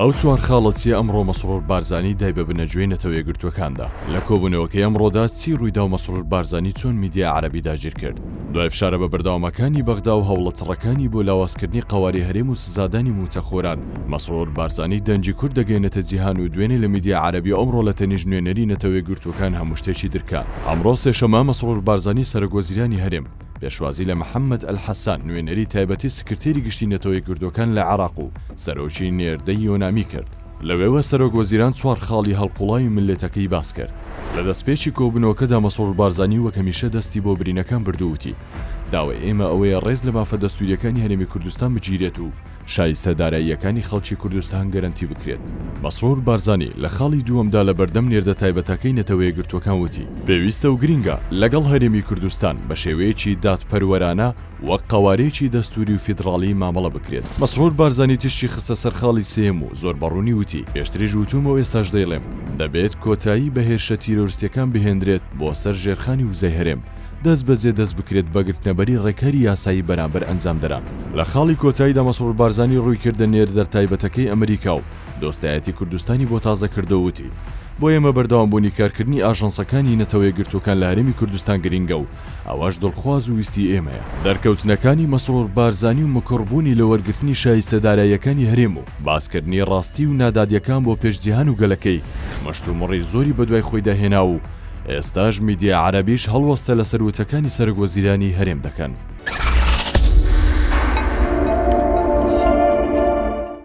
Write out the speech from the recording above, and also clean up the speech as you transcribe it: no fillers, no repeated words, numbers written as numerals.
ئەو چوار خاڵەتیە ئەمڕۆ مەسرور بارزانی دای بە بنەگوێی نەتەوە یەکگرتوەکاندا لە کۆبوونەوەکەی ئەمڕۆدا چی ڕوویدا و مەسرور بارزانی چۆن میدیا عەرەبی داگیر کرد دوای فشارە بە بەردەوامەکانی بەغدا و هەوڵەتڕەکانی بۆ لاوازکردنی قەواری هەرێم و سزادانی موچەخۆران مەسرور بارزانی دەنجی کورد دەگەێنێتە جیهان و دوێنێ لە میدیا عەرەبی ئەمڕۆ لە تەنیژ نوێنەری نەتەوە یەکگرتوەکان هەموو شتێکی درکا ئەمڕۆ سێشەمە مەسرور بارزانی سەرۆکوەزیرانی هەرێم پێشوازی لە محەممەد ئەلحەسان نوێنەری تایبەتی سکرتێری گشتی نەتەوە یەکگرتوەکان لە عێراق و سەرۆکی نێردەی یۆنامی کرد لەوێوە سەرۆک وەزیران چوار خاڵی هەڵقوڵای ملەتەکەی باس کرد لە دەستپێکی کۆبوونەوەکەدا مەسرور بارزانی وەک هەمیشە دەستی بۆ برینەکان بردووتی داوای ئێمە ئەوەیە ڕێز لە مافە دەستوریەکانی هەرێمی کوردستان بگیرێت و شایستە داراییەکانی خەڵکی کوردستان گەرانتی بکرێت مەسرور بارزانی لە خاڵی دووەمدا لە بەردەم نێردە تایبەتەکەی نەتەوە یەکگرتوەکان وتی پێویستە و گرینگە لەگەڵ هەرێمی کوردستان بە شێوەیەکی دادپەروەرانە وەک قەوارەیەکی دەستوری و فیدراڵی مامەڵە بکرێت مەسرور بارزانی تشتی خستە سەر خاڵی سێم و زۆر بەڕوونی وتی پێشتریش وتومەوە ئێستاش دەیڵێم دەبێت کۆتایی بە هێرشە تیرۆریستیەکان بهێنرێت بۆ سەر ژێرخانی وزەی هەرێم دەست بەجێ دەست بکرێت بەگرتنەبەری ڕێکەری یاسایی بەرامبەر ئەنجامدەران لە خاڵی کۆتاییدا مەسرور بارزانی ڕووی کردە نێردەر تایبەتەکەی ئەمریکا و دۆستایەتی کوردستانی بۆ تازە کردەوتی بۆ ئێمە بەردەوامبوونی کارکردنی ئاژەنسەکانی نەتەوە یەکگرتوەکان لە هەرێمی کوردستان گرینگە و ئەوەش دڵخواز و ویستی ئێمەیە دەرکەوتنەکانی مەسرور بارزانی و مکڕبوونی لە وەرگرتنی شایستەداراییەکانی هەرێم و باسکردنی ڕاستی و نادادیەکان بۆ پێشجیهان و گەلەکەی مەشتومڕی زۆری بەدوای خۆی داهێنا و ئێستاش میدیا عەرەبیش هەڵوەستە لە سەروەتەکانی سەرۆکوەزیرانی هەرێم دەکەن